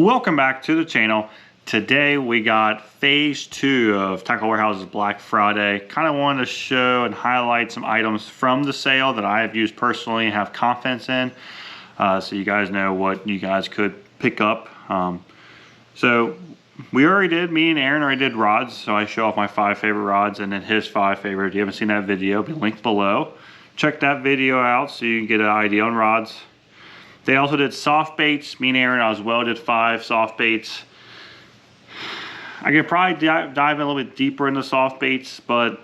Welcome back to the channel. Today we got phase 2 of Tackle Warehouse's Black Friday. Kind of wanted to show and highlight some items from the sale that I have used personally and have confidence in, so you guys know what you guys could pick up. So we already did, me and Aaron already did rods, so I show off my 5 favorite rods and then his 5 favorite. If you haven't seen that video, it'll be linked below. Check that video out so you can get an idea on rods. They also did soft baits. Me and Aaron as well did 5 soft baits. I could probably dive in a little bit deeper into soft baits, but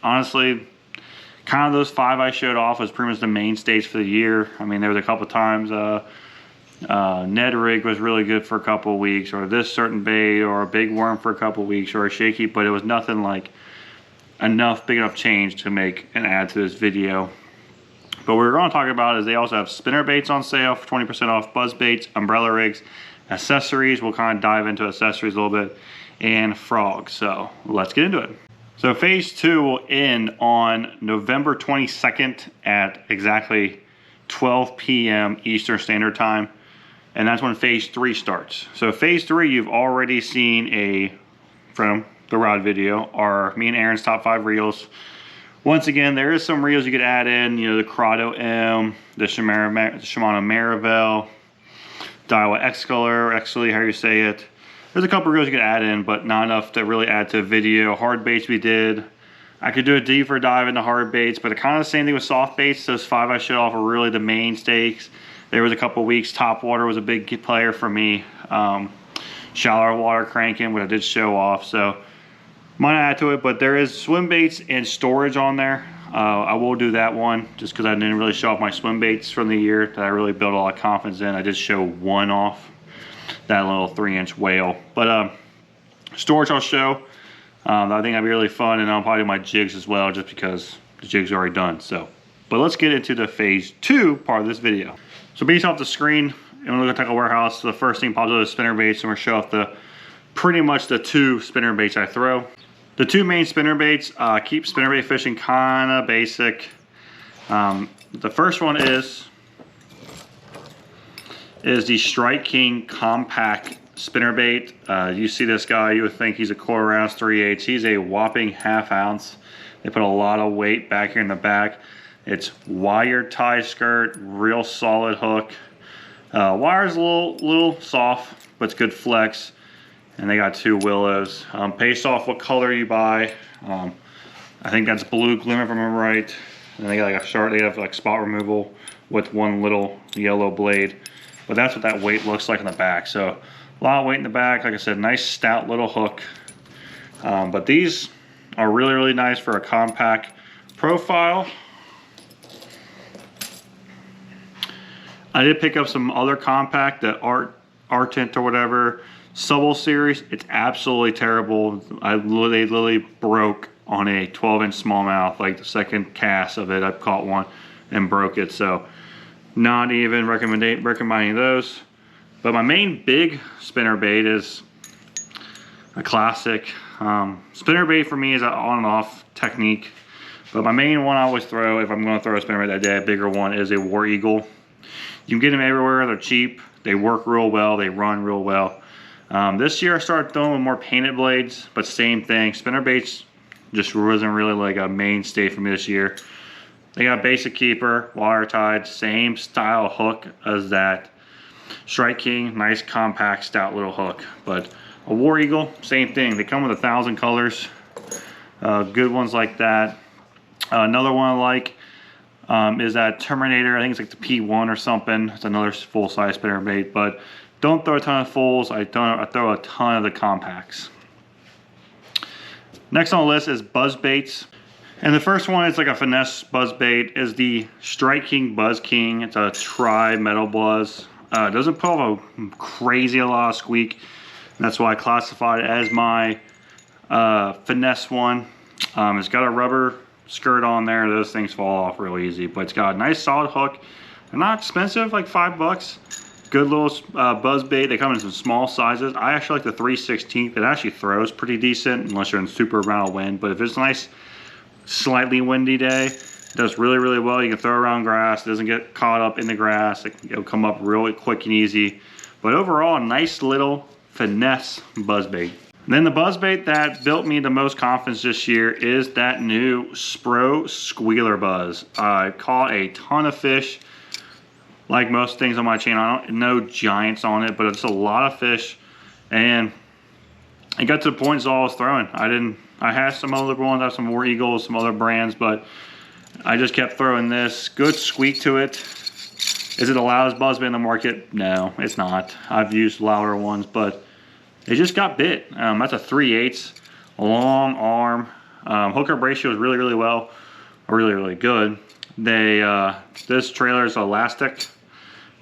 honestly, kind of those 5 I showed off was pretty much the mainstays for the year. I mean, there was a couple times Ned rig was really good for a couple of weeks, or this certain bait, or a big worm for a couple of weeks, or a shaky, but it was nothing like big enough change to make an add to this video. But what we're going to talk about is they also have spinner baits on sale for 20% off, buzz baits, umbrella rigs, accessories. We'll kind of dive into accessories a little bit, and frogs. So let's get into it. So phase 2 will end on November 22nd at exactly 12 p.m. Eastern Standard Time. And that's when phase 3 starts. So phase 3, you've already seen from the rod video, are me and Aaron's top 5 reels. Once again, there is some reels you could add in, you know, the Corrado M, the Shimano Marivel, Daiwa X-Color, how you say it. There's a couple reels you could add in, but not enough to really add to a video. Hard baits we did. I could do a deeper dive into hard baits, but kind of the same thing with soft baits. Those 5 I showed off are really the mainstays. There was a couple weeks, top water was a big player for me. Shallower water cranking, which I did show off, so might add to it, but there is swim baits and storage on there. I will do that one just because I didn't really show off my swim baits from the year that I really built a lot of confidence in. I did show one off, that little 3-inch whale. But storage I'll show. I think that'd be really fun, and I'll probably do my jigs as well just because the jigs are already done. So, but let's get into the phase 2 part of this video. So based off the screen, and we're looking at Tackle Warehouse, the first thing pops up is spinner baits, and we're gonna show off pretty much the 2 spinner baits I throw. The 2 main spinner baits keep spinnerbait fishing kind of basic. The first one is the Strike King compact spinnerbait. You see this guy, you would think he's a 1/4 ounce, 3/8. He's a whopping 1/2 ounce. They put a lot of weight back here in the back. It's wire tie skirt, real solid hook. Wire's a little soft, but it's good flex. And they got 2 willows. Based off what color you buy, I think that's blue glimmer if I remember right. And they got like they have like spot removal with 1 little yellow blade. But that's what that weight looks like in the back. So a lot of weight in the back. Like I said, nice stout little hook. But these are really, really nice for a compact profile. I did pick up some other compact, the Artent or whatever. Subble series, it's absolutely terrible. They literally broke on a 12-inch smallmouth. Like the second cast of it, I caught one and broke it. So not even recommending those. But my main big spinner bait is a classic. Spinner bait for me is an on and off technique. But my main one I always throw, if I'm going to throw a spinner bait that day, a bigger one, is a War Eagle. You can get them everywhere. They're cheap. They work real well. They run real well. This year I started throwing with more painted blades, but same thing. Spinner baits just wasn't really like a mainstay for me this year. They got basic keeper, wire tied, same style hook as that Strike King, nice compact stout little hook. But a War Eagle, same thing. They come with 1,000 colors, good ones like that. Another one I like is that Terminator. I think it's like the P1 or something. It's another full-size spinner bait, but don't throw a ton of fulls. I throw a ton of the compacts. Next on the list is buzz baits. And the first one is like a finesse buzz bait, is the Strike King Buzz King. It's a tri-metal buzz. It doesn't put off a crazy lot of squeak. And that's why I classified it as my finesse one. It's got a rubber skirt on there. Those things fall off real easy, but it's got a nice solid hook. They're not expensive, like $5. Good little buzz bait. They come in some small sizes. I actually like the 3/16. It actually throws pretty decent unless you're in super amount of wind. But if it's a nice, slightly windy day, it does really, really well. You can throw around grass. It doesn't get caught up in the grass. It'll come up really quick and easy. But overall, a nice little finesse buzzbait. Then the buzzbait that built me the most confidence this year is that new Spro Squealer Buzz. I caught a ton of fish. Like most things on my channel, I don't know giants on it, but it's a lot of fish. And it got to the point all I was throwing. I had some other ones, I have some War Eagles, some other brands, but I just kept throwing this. Good squeak to it. Is it the loudest buzzbait in the market? No, it's not. I've used louder ones, but it just got bit. That's a 3/8, long arm. Hookup ratio is really, really good. This trailer is elastic,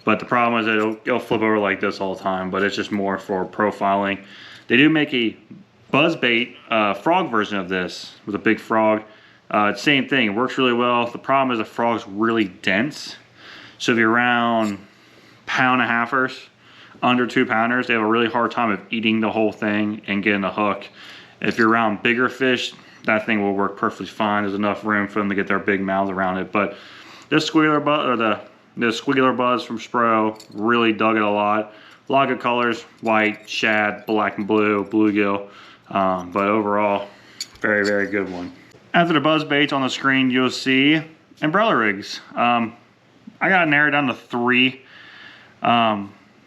but the problem is it'll flip over like this all the time, but it's just more for profiling. They do make a buzzbait frog version of this with a big frog. Same thing, it works really well. The problem is the frog's really dense. So if you're around 1.5-pounders, under 2-pounders, they have a really hard time of eating the whole thing and getting the hook. If you're around bigger fish, that thing will work perfectly fine. There's enough room for them to get their big mouths around it. But this Squealer Buzz, or the Squealer Buzz from Spro, really dug it a lot. A lot of good colors: white, shad, black and blue, bluegill. But overall, very, very good one. After the buzz baits on the screen, you'll see umbrella rigs. I got narrowed down to 3.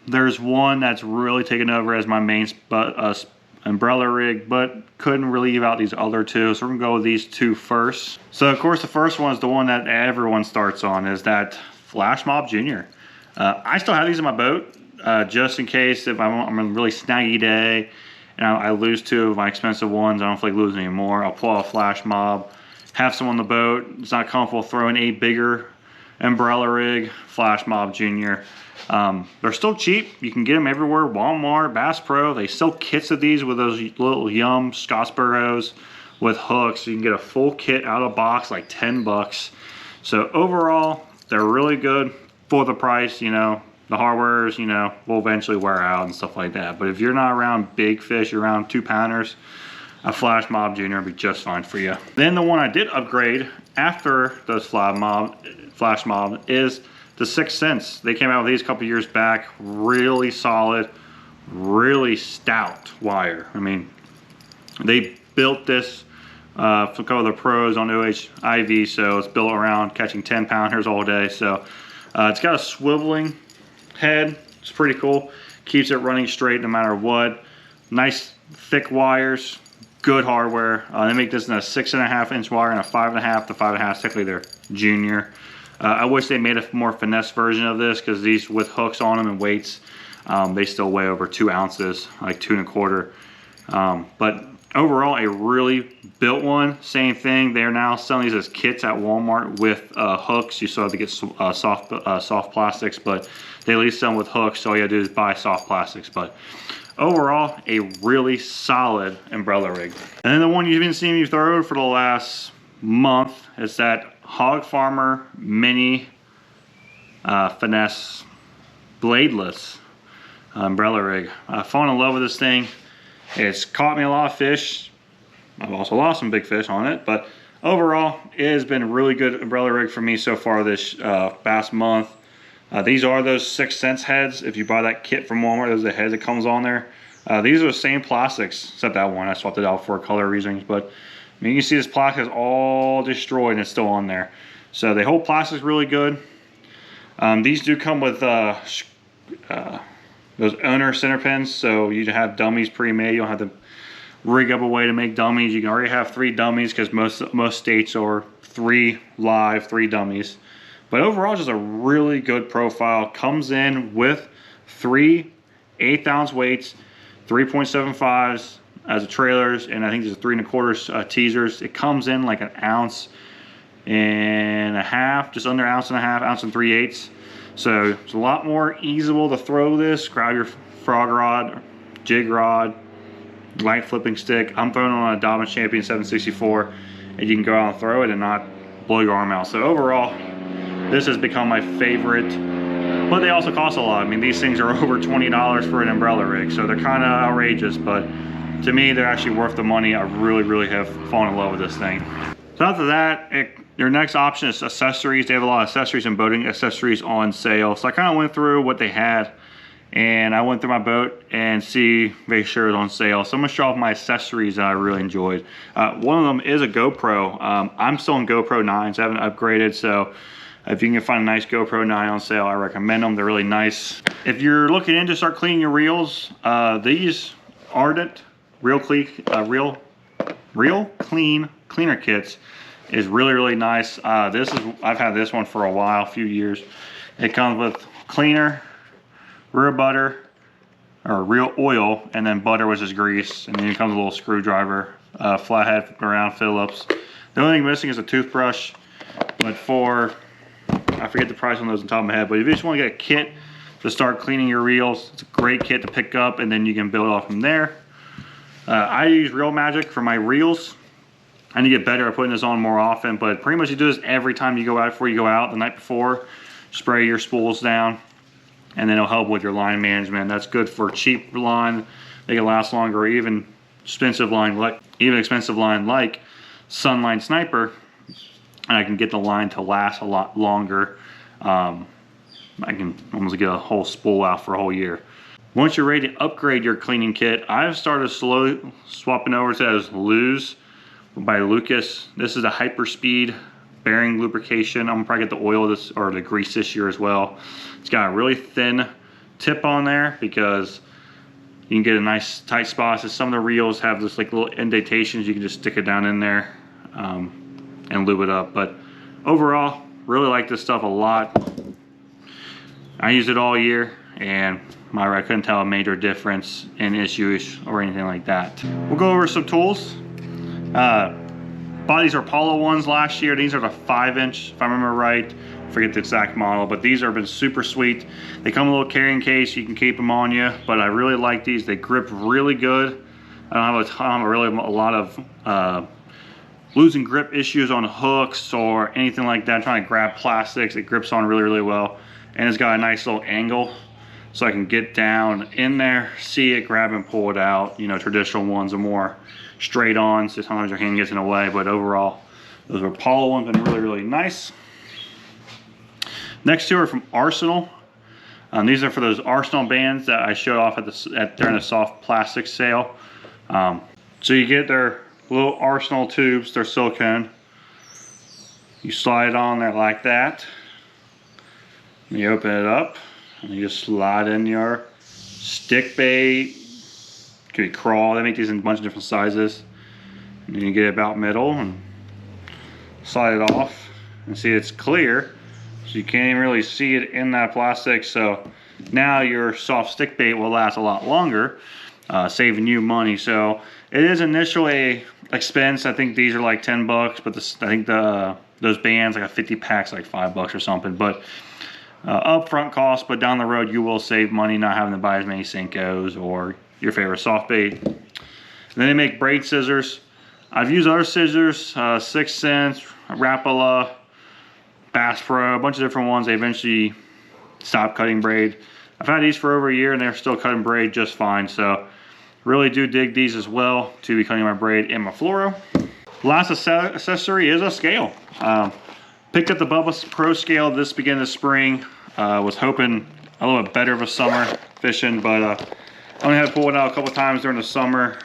There's one that's really taken over as my main umbrella rig, but couldn't really leave out these other 2, so we're gonna go with these 2 first. So of course the first one is the one that everyone starts on, is that Flash Mob Junior. I still have these in my boat, just in case if I'm on a really snaggy day and I lose 2 of my expensive ones. I don't feel like losing any more. I'll pull out a Flash Mob, have some on the boat. It's not comfortable throwing a bigger umbrella rig. Flash Mob Junior. They're still cheap. You can get them everywhere. Walmart, Bass Pro. They sell kits of these with those little Yum Scottsboroughs with hooks. You can get a full kit out of the box, like 10 bucks. So overall, they're really good for the price. You know, the hardwares, you know, will eventually wear out and stuff like that. But if you're not around big fish, you're around 2-pounders, a Flash Mob Junior will be just fine for you. Then the one I did upgrade after those Flash Mob is the 6th Sense. They came out with these a couple years back. Really solid, really stout wire. I mean, they built this for a couple of the pros on OHIV, so it's built around catching 10-pounders all day. So it's got a swiveling head. It's pretty cool. Keeps it running straight no matter what. Nice thick wires. Good hardware. They make this in a 6.5-inch wire and a 5.5. The 5.5 technically they're junior. I wish they made a more finesse version of this, because these with hooks on them and weights, they still weigh over 2 ounces, like 2 1/4. But overall, a really built one. Same thing. They are now selling these as kits at Walmart with hooks. You still have to get soft plastics, but they at least sell them with hooks. So all you have to do is buy soft plastics. But overall, a really solid umbrella rig. And then the one you've been seeing me throw for the last month is that Hog Farmer Mini Finesse Bladeless umbrella rig. I've fallen in love with this thing. It's caught me a lot of fish. I've also lost some big fish on it, but overall, it has been a really good umbrella rig for me so far this past month. These are those 6th Sense heads. If you buy that kit from Walmart, those are the heads that comes on there. These are the same plastics, except that one. I swapped it out for color reasons, but I mean, you can see this plastic is all destroyed and it's still on there. So the whole plastic is really good. These do come with those owner center pins, so you have dummies pre-made. You don't have to rig up a way to make dummies. You can already have 3 dummies, because most states are 3 live, 3 dummies. But overall, just a really good profile. Comes in with 3 1/8-ounce weights, 3.75s as a trailers, and I think there's 3 1/4 teasers. It comes in like 1.5 ounces, just under 1.5 ounces, 1.5 3/8. So it's a lot more easable to throw this. Grab your frog rod, jig rod, light flipping stick. I'm throwing on a Dobbins Champion 764, and you can go out and throw it and not blow your arm out. So overall, this has become my favorite, but they also cost a lot. I mean, these things are over $20 for an umbrella rig, so they're kind of outrageous, but to me, they're actually worth the money. I really have fallen in love with this thing. So after that, your next option is accessories. They have a lot of accessories and boating accessories on sale. So I kind of went through what they had, and I went through my boat and make sure it was on sale. So I'm gonna show off my accessories that I really enjoyed. One of them is a GoPro. I'm still on GoPro 9s, I haven't upgraded, so if you can find a nice GoPro 9 on sale, I recommend them. They're really nice. If you're looking in to start cleaning your reels, these Ardent Real Clean Cleaner Kits is really nice. I've had this one for a while, a few years. It comes with cleaner, real butter, or real oil, and then butter, which is grease, and then it comes with a little screwdriver, flathead around Phillips. The only thing missing is a toothbrush, but I forget the price on those on top of my head, but if you just want to get a kit to start cleaning your reels, it's a great kit to pick up, and then you can build off from there. I use Reel Magic for my reels. I need to get better at putting this on more often, but pretty much you do this every time you go out. Before you go out the night before, spray your spools down, and then it'll help with your line management. That's good for cheap line, they can last longer, or even expensive line like Sunline Sniper, and I can get the line to last a lot longer. I can almost get a whole spool out for a whole year. Once you're ready to upgrade your cleaning kit, I've started swapping over to this Lose by Lucas. This is a hyperspeed bearing lubrication. I'm gonna probably get the oil or the grease this year as well. It's got a really thin tip on there because you can get a nice tight spot. So some of the reels have this like little indentations. You can just stick it down in there and lube it up. But overall, really like this stuff a lot. I use it all year, and I couldn't tell a major difference in issues or anything like that. We'll go over some tools. Bought these Apollo ones last year. These are the 5-inch, if I remember right. I forget the exact model, but these have been super sweet. They come in a little carrying case. You can keep them on you, but I really like these. They grip really good. I don't have a lot of losing grip issues on hooks or anything like that. I'm trying to grab plastics. It grips on really well, and it's got a nice little angle, so I can get down in there, see it, grab and pull it out. You know, traditional ones are more straight on, so sometimes your hand gets in the way, but overall, those Apollo ones have been really nice. Next two are from Arsenal. These are for those Arsenal bands that I showed off during the soft plastic sale. So you get their little Arsenal tubes, they're silicone. You slide it on there like that. And you open it up, and you just slide in your stick bait. Could be crawl. They make these in a bunch of different sizes. And you get it about middle and slide it off. And see, it's clear, so you can't even really see it in that plastic. So now your soft stick bait will last a lot longer, saving you money. So it is initially expense. I think these are like 10 bucks, but I think those bands, like a 50 pack's like 5 bucks or something. But upfront cost, but down the road you will save money not having to buy as many Senkos or your favorite soft bait. And then they make braid scissors. I've used other scissors, 6 Sense, Rapala, Bass Pro, a bunch of different ones. They eventually stopped cutting braid. I've had these for over a year and they're still cutting braid just fine. So really do dig these as well to be cutting my braid in my fluoro. Last accessory is a scale. Picked up the Bubba Pro scale this beginning of spring. Was hoping a little bit better of a summer fishing, but I only had to pull it out a couple times during the summer.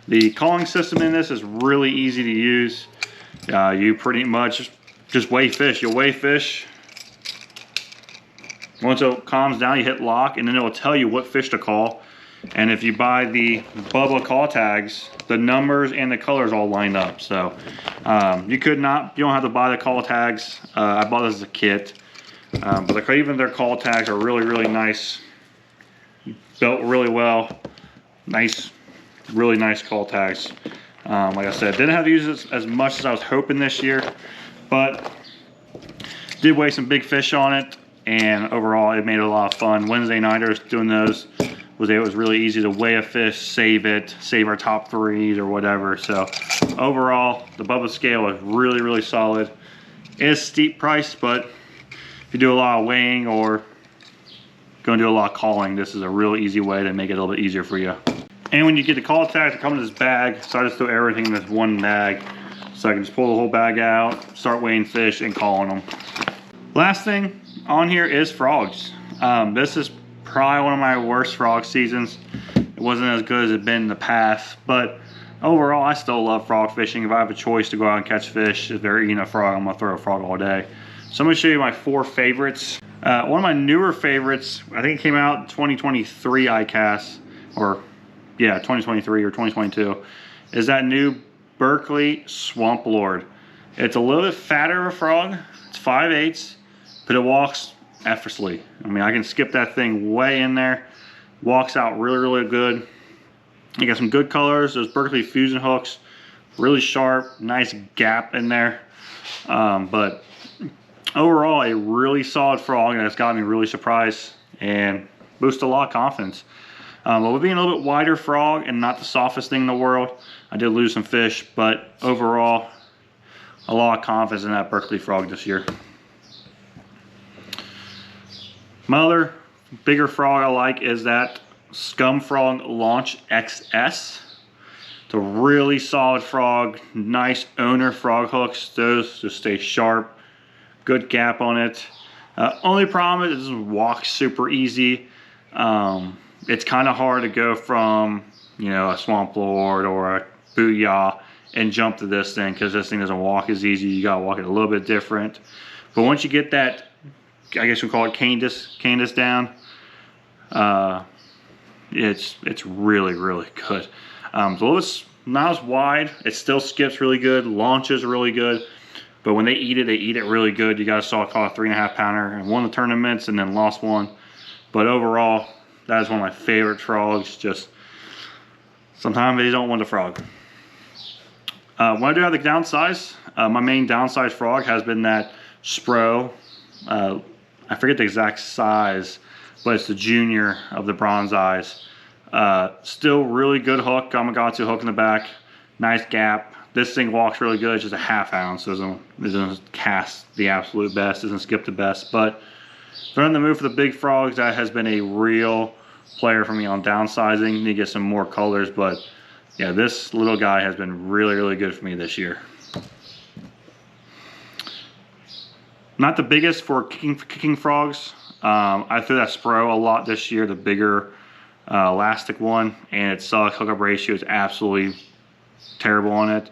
The calling system in this is really easy to use. You pretty much just weigh fish. You'll weigh fish. Once it calms down, you hit lock, and then it will tell you what fish to call. And if you buy the Bubba call tags, the numbers and the colors all line up. So you don't have to buy the call tags. I bought this as a kit. But even their call tags are really nice. Built really well. Really nice call tags. Like I said, didn't have to use this as much as I was hoping this year, but did weigh some big fish on it, and overall it made it a lot of fun. Wednesday nighters doing those was really easy to weigh a fish, save our top 3s or whatever. So overall, the Bubba scale is really solid. It is steep price, but if you do a lot of weighing or going to do a lot of calling, this is a real easy way to make it a little bit easier for you. And when you get the call tags, they come in this bag, so I just throw everything in this one bag. So I can just pull the whole bag out, start weighing fish and calling them. Last thing on here is frogs. This is probably one of my worst frog seasons. It wasn't as good as it's been in the past, but overall, I still love frog fishing. If I have a choice to go out and catch fish, if they're eating a frog, I'm gonna throw a frog all day. So I'm gonna show you my 4 favorites. One of my newer favorites, I think it came out in 2023 ICAST, or yeah, 2023 or 2022, is that new Berkeley Swamp Lord. It's a little bit fatter of a frog. It's 5/8, but it walks effortlessly. I mean, I can skip that thing way in there. Walks out really, really good. You got some good colors. Those Berkeley fusion hooks, really sharp, nice gap in there. But overall, a really solid frog, and it's got me really surprised and boosted a lot of confidence. But with being a little bit wider frog and not the softest thing in the world, I did lose some fish, but overall, a lot of confidence in that Berkeley frog this year. My other bigger frog I like is that Scum Frog Launch XS. It's a really solid frog, nice owner frog hooks. Those just stay sharp, good gap on it. Only problem is it doesn't walk super easy. It's kind of hard to go from, you know, a Swamp Lord or a Booyah and jump to this thing, because this thing doesn't walk as easy. You gotta walk it a little bit different. But once you get that, I guess we call it Candace down, it's really, really good. So it's not as wide. It still skips really good. Launches really good. But when they eat it really good. You guys saw it caught a 3.5 pounder and won the tournaments and then lost one. But overall, that is one of my favorite frogs. Just sometimes they don't want the frog. When I do have the downsize, my main downsize frog has been that Spro. I forget the exact size, but it's the junior of the bronze eyes. Still really good hook, Gamakatsu hook in the back, nice gap. This thing walks really good. It's just a 1/2 ounce, so it doesn't cast the absolute best, doesn't skip the best. But if they're in the mood for the big frogs, that has been a real player for me on downsizing. Need to get some more colors, but yeah, this little guy has been really, really good for me this year. Not the biggest for kicking frogs. I threw that Spro a lot this year, the bigger elastic one, and it sucks. Hookup ratio is absolutely terrible on it.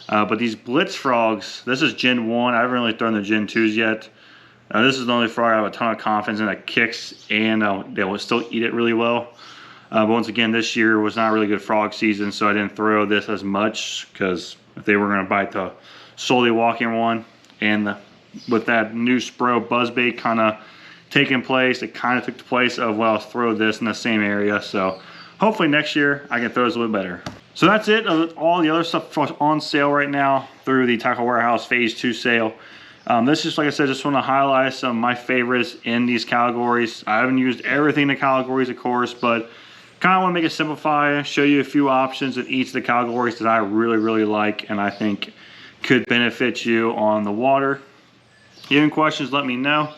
But these Blitz frogs, this is Gen 1. I haven't really thrown the Gen 2s yet. This is the only frog I have a ton of confidence in that kicks, and they will still eat it really well. But once again, this year was not a really good frog season, so I didn't throw this as much, because if they were going to bite the solely walking one, and with that new Spro buzzbait kind of taking place, it kind of took the place of, well, throw this in the same area. So hopefully next year I can throw this a little better. So that's it. All the other stuff on sale right now through the Tackle Warehouse Phase 2 sale. This is, like I said, just want to highlight some of my favorites in these categories. I haven't used everything in the categories, of course, but kind of want to make it simplify, show you a few options in each of the categories that I really, really like and I think could benefit you on the water. If you have any questions, let me know.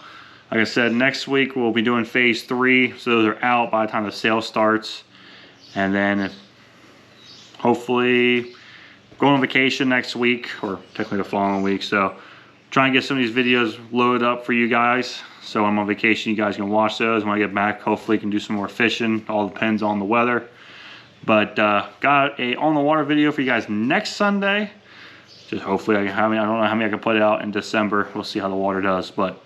Like I said, next week we'll be doing Phase 3, so those are out by the time the sale starts. And then hopefully going on vacation next week, or technically the following week. So try and get some of these videos loaded up for you guys. So I'm on vacation, you guys can watch those. When I get back, hopefully can do some more fishing. All depends on the weather. But got a on the water video for you guys next Sunday. Just hopefully I don't know how many I can put out in December. We'll see how the water does. But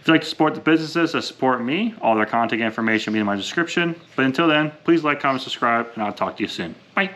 if you'd like to support the businesses that support me, all their contact information will be in my description. But until then, please like, comment, subscribe, and I'll talk to you soon. Bye.